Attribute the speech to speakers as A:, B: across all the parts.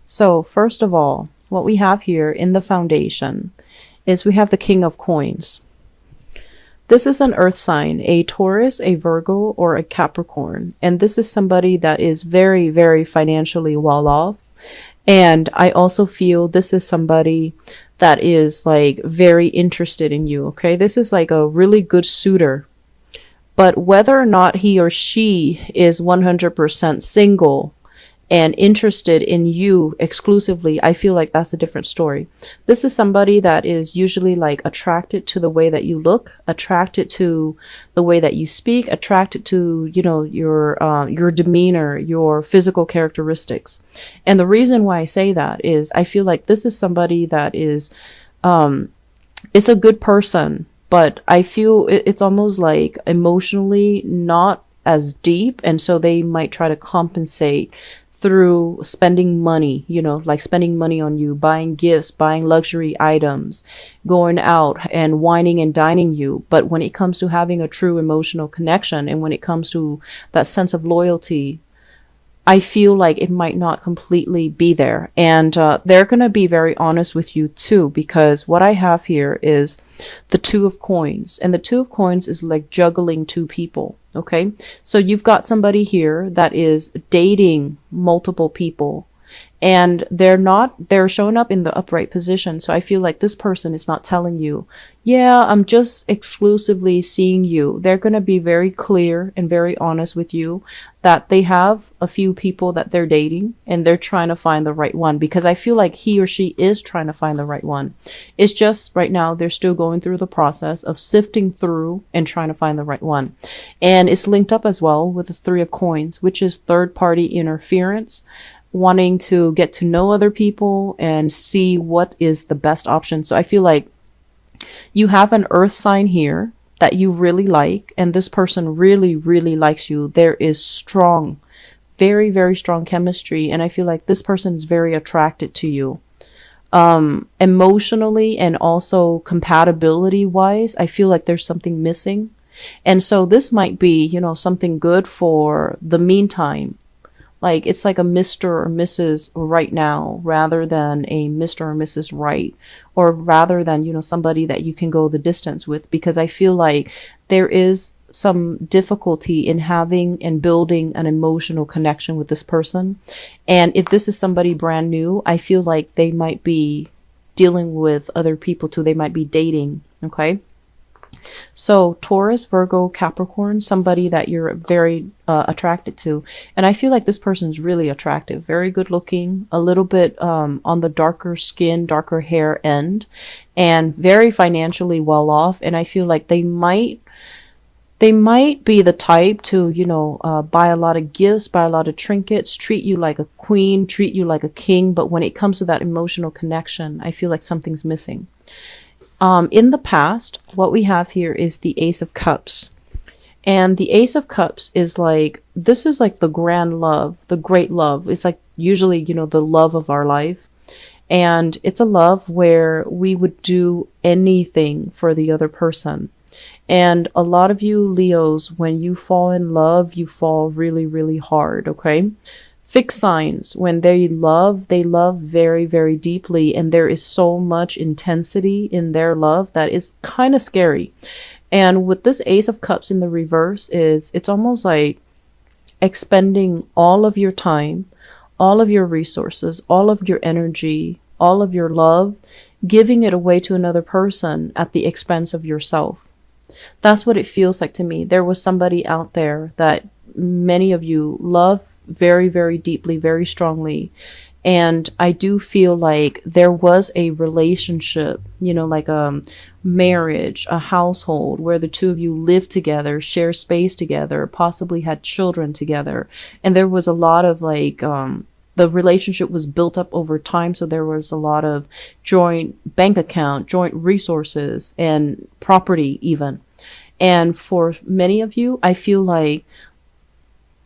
A: So first of all, what we have here in the foundation is we have the King of Coins. This is an earth sign, a Taurus, a Virgo, or a Capricorn. And this is somebody that is very, very financially well off. And I also feel this is somebody that is like very interested in you. Okay. This is like a really good suitor. But whether or not he or she is 100% single and interested in you exclusively, I feel like that's a different story. This is somebody that is usually like attracted to the way that you look, attracted to the way that you speak, attracted to, you know, your demeanor, your physical characteristics. And the reason why I say that is I feel like this is somebody that is, it's a good person, but I feel it's almost like emotionally not as deep. And so they might try to compensate through spending money, you know, like spending money on you, buying gifts, buying luxury items, going out and wining and dining you. But when it comes to having a true emotional connection and when it comes to that sense of loyalty, I feel like it might not completely be there. And they're going to be very honest with you too, because what I have here is the Two of Coins. And the Two of Coins is like juggling two people. Okay. So you've got somebody here that is dating multiple people. And they're showing up in the upright position. So I feel like this person is not telling you, yeah, I'm just exclusively seeing you. They're going to be very clear and very honest with you that they have a few people that they're dating and they're trying to find the right one, because I feel like he or she is trying to find the right one. It's just right now they're still going through the process of sifting through and trying to find the right one. And it's linked up as well with the Three of Coins, which is third party interference, wanting to get to know other people and see what is the best option. So I feel like you have an earth sign here that you really like, and this person really, really likes you. There is strong, very, very strong chemistry. And I feel like this person is very attracted to you. Emotionally and also compatibility wise, I feel like there's something missing. And so this might be, you know, something good for the meantime. Like it's like a Mr. or Mrs. right now rather than a Mr. or Mrs. right, or rather than, you know, somebody that you can go the distance with, because I feel like there is some difficulty in having and building an emotional connection with this person. And if this is somebody brand new, I feel like they might be dealing with other people too. They might be dating. Okay. So Taurus, Virgo, Capricorn, somebody that you're very attracted to. And I feel like this person is really attractive, very good looking, a little bit on the darker skin, darker hair end, and very financially well off. And I feel like they might be the type to, you know, buy a lot of gifts, buy a lot of trinkets, treat you like a queen, treat you like a king. But when it comes to that emotional connection, I feel like something's missing. In the past, what we have here is the Ace of Cups. And the Ace of Cups is like, this is like the grand love, the great love. It's like usually, you know, the love of our life. And it's a love where we would do anything for the other person. And a lot of you Leos, when you fall in love, you fall really, really hard. Okay. Fixed signs, when they love very, very deeply, and there is so much intensity in their love that is kind of scary. And with this Ace of Cups in the reverse it's almost like expending all of your time, all of your resources, all of your energy, all of your love, giving it away to another person at the expense of yourself. That's what it feels like to me. There was somebody out there that many of you love very, very deeply, very strongly. And I do feel like there was a relationship, you know, like a marriage, a household where the two of you lived together, share space together, possibly had children together. And there was a lot of like, the relationship was built up over time. So there was a lot of joint bank account, joint resources, and property even. And for many of you, I feel like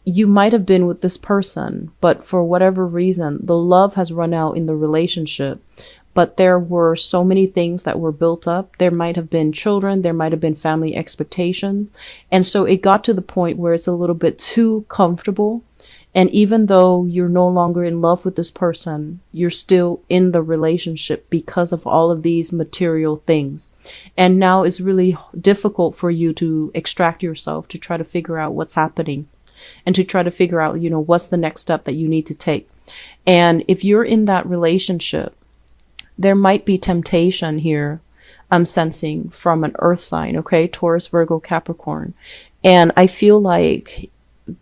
A: you might have been with this person, but for whatever reason, the love has run out in the relationship. But there were so many things that were built up. There might have been children. There might have been family expectations. And so it got to the point where it's a little bit too comfortable. And even though you're no longer in love with this person, you're still in the relationship because of all of these material things. And now it's really difficult for you to extract yourself, to try to figure out what's happening, and to try to figure out, what's the next step that you need to take. And if you're in that relationship, there might be temptation here, I'm sensing, from an earth sign, okay? Taurus, Virgo, Capricorn. And I feel like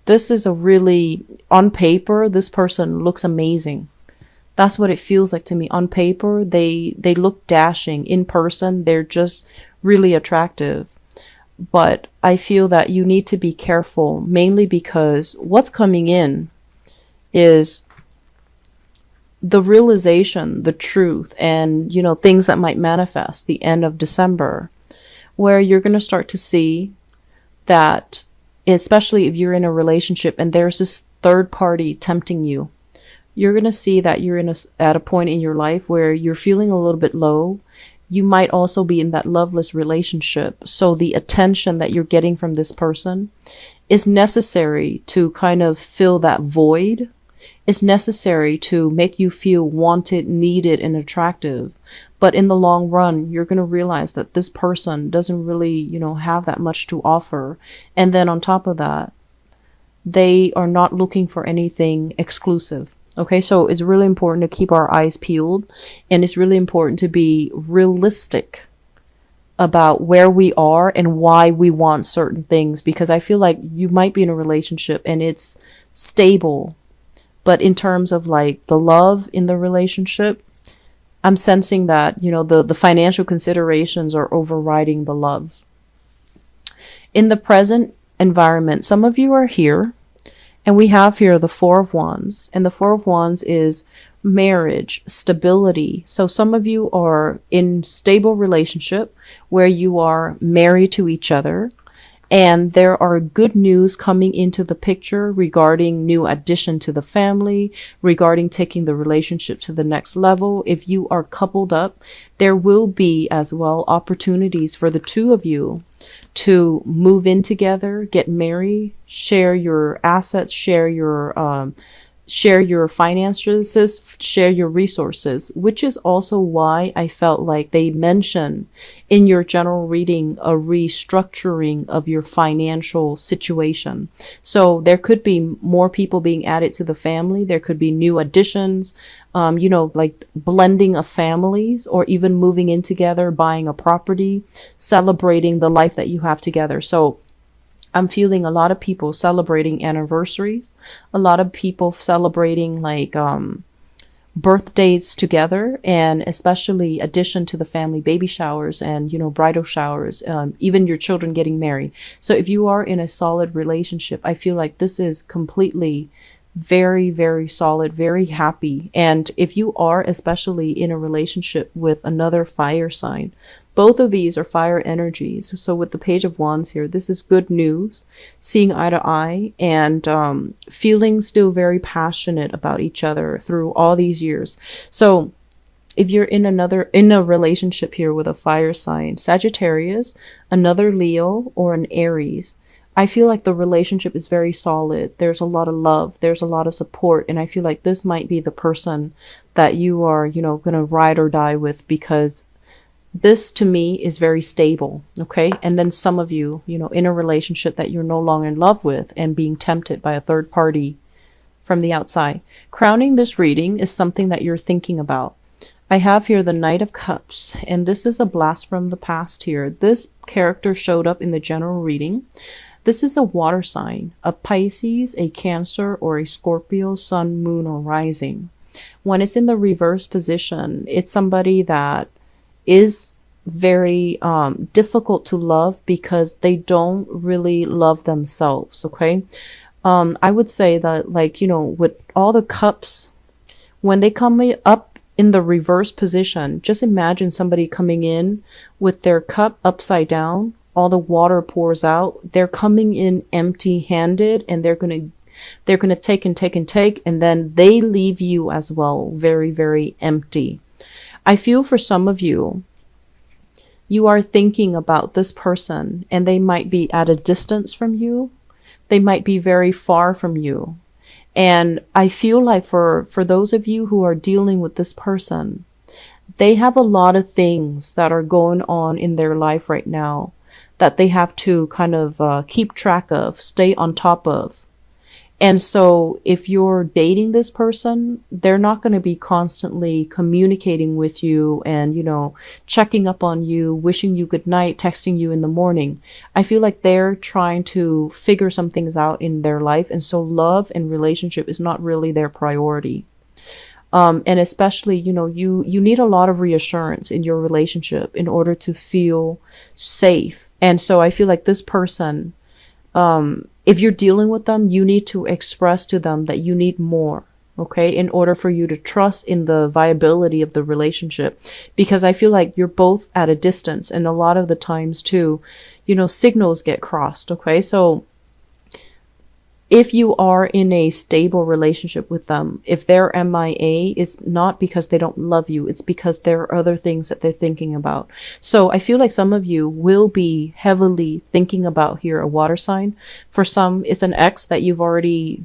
A: this is a really, on paper, this person looks amazing. That's what it feels like to me. On paper, they look dashing. In person, they're just really attractive. But I feel that you need to be careful, mainly because what's coming in is the realization, the truth, and, things that might manifest the end of December, where you're going to start to see that, especially if you're in a relationship and there's this third party tempting you, you're going to see that you're at a point in your life where you're feeling a little bit low. You might also be in that loveless relationship. So the attention that you're getting from this person is necessary to kind of fill that void. It's necessary to make you feel wanted, needed, and attractive. But in the long run, you're going to realize that this person doesn't really, have that much to offer. And then on top of that, they are not looking for anything exclusive. Okay, so it's really important to keep our eyes peeled, and it's really important to be realistic about where we are and why we want certain things, because I feel like you might be in a relationship and it's stable, but in terms of like the love in the relationship, I'm sensing that, the financial considerations are overriding the love. In the present environment, some of you are here, and we have here the Four of Wands, and the Four of Wands is marriage, stability. So some of you are in stable relationship where you are married to each other, and there are good news coming into the picture regarding new addition to the family, regarding taking the relationship to the next level. If you are coupled up, there will be as well opportunities for the two of you to move in together, get married, share your assets, share your finances, share your resources, which is also why I felt like they mention in your general reading a restructuring of your financial situation. So there could be more people being added to the family. There could be new additions, like blending of families, or even moving in together, buying a property, celebrating the life that you have together. So I'm feeling a lot of people celebrating anniversaries, a lot of people celebrating like birthdays together, and especially addition to the family, baby showers and, bridal showers, even your children getting married. So if you are in a solid relationship, I feel like this is completely very, very solid, very happy. And if you are especially in a relationship with another fire sign, both of these are fire energies. So with the Page of Wands here, this is good news, seeing eye to eye, and feeling still very passionate about each other through all these years. So if you're in a relationship here with a fire sign, Sagittarius, another Leo, or an Aries, I feel like the relationship is very solid. There's a lot of love. There's a lot of support. And I feel like this might be the person that you are, going to ride or die with, because this to me is very stable. Okay. And then some of you, in a relationship that you're no longer in love with and being tempted by a third party from the outside. Crowning this reading is something that you're thinking about. I have here the Knight of Cups, and this is a blast from the past here. This character showed up in the general reading. This is a water sign, a Pisces, a Cancer, or a Scorpio, Sun, Moon, or Rising. When it's in the reverse position, it's somebody that is very difficult to love because they don't really love themselves, okay? I would say that, with all the cups, when they come up in the reverse position, just imagine somebody coming in with their cup upside down. All the water pours out. They're coming in empty-handed, and they're gonna take and take and take, and then they leave you as well very, very empty. I feel for some of you, you are thinking about this person, and they might be at a distance from you. They might be very far from you. And I feel like for those of you who are dealing with this person, they have a lot of things that are going on in their life right now that they have to kind of keep track of, stay on top of. And so if you're dating this person, they're not going to be constantly communicating with you and, you know, checking up on you, wishing you good night, texting you in the morning. I feel like they're trying to figure some things out in their life. And so love and relationship is not really their priority. And especially, you know, you need a lot of reassurance in your relationship in order to feel safe. And so I feel like this person, if you're dealing with them, you need to express to them that you need more, okay, in order for you to trust in the viability of the relationship. Because I feel like you're both at a distance, and a lot of the times too, you know, signals get crossed, okay? So if you are in a stable relationship with them, if they're MIA, it's not because they don't love you. It's because there are other things that they're thinking about. So I feel like some of you will be heavily thinking about here a water sign. For some, it's an ex that you've already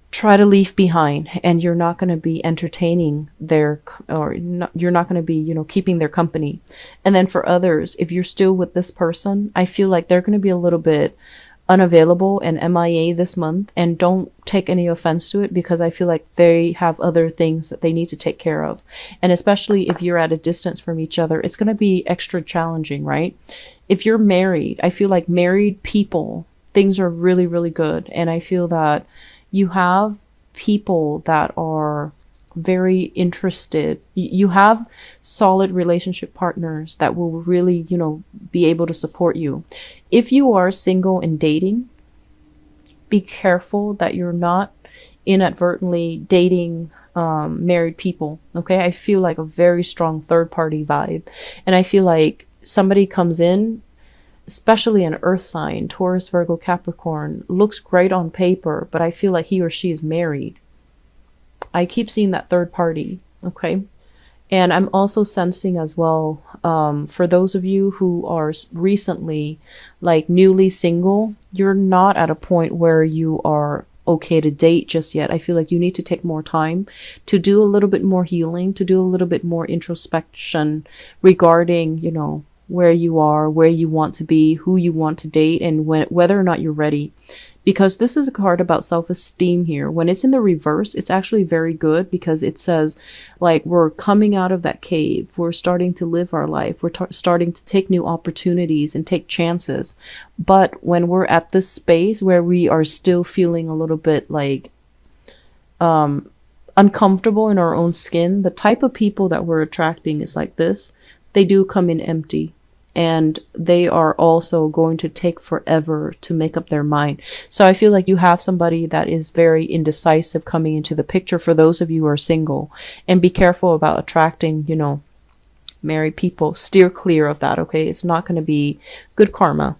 A: tried to leave behind, and you're not going to be entertaining their, or not, you're not going to be, you know, keeping their company. And then for others, if you're still with this person, I feel like they're going to be a little bit unavailable and MIA this month, and don't take any offense to it, because I feel like they have other things that they need to take care of. And especially if you're at a distance from each other, it's going to be extra challenging, right? If you're married, I feel like married people, things are really, really good. And I feel that you have people that are very interested. You have solid relationship partners that will really, you know, be able to support you. If you are single and dating, be careful that you're not inadvertently dating married people, okay? I feel like a very strong third party vibe. And I feel like somebody comes in, especially an earth sign, Taurus, Virgo, Capricorn, looks great on paper, but I feel like he or she is married. I keep seeing that third party, okay? And I'm also sensing as well, for those of you who are recently, like, newly single, you're not at a point where you are okay to date just yet. I feel like you need to take more time to do a little bit more healing, to do a little bit more introspection regarding, you know, where you are, where you want to be, who you want to date, and whether or not you're ready. Because this is a card about self-esteem here. When it's in the reverse, it's actually very good, because it says, like, we're coming out of that cave. We're starting to live our life. We're starting to take new opportunities and take chances. But when we're at this space where we are still feeling a little bit like uncomfortable in our own skin, the type of people that we're attracting is like this. They do come in empty. And they are also going to take forever to make up their mind. So I feel like you have somebody that is very indecisive coming into the picture for those of you who are single. And be careful about attracting, you know, married people. Steer clear of that, okay? It's not going to be good karma.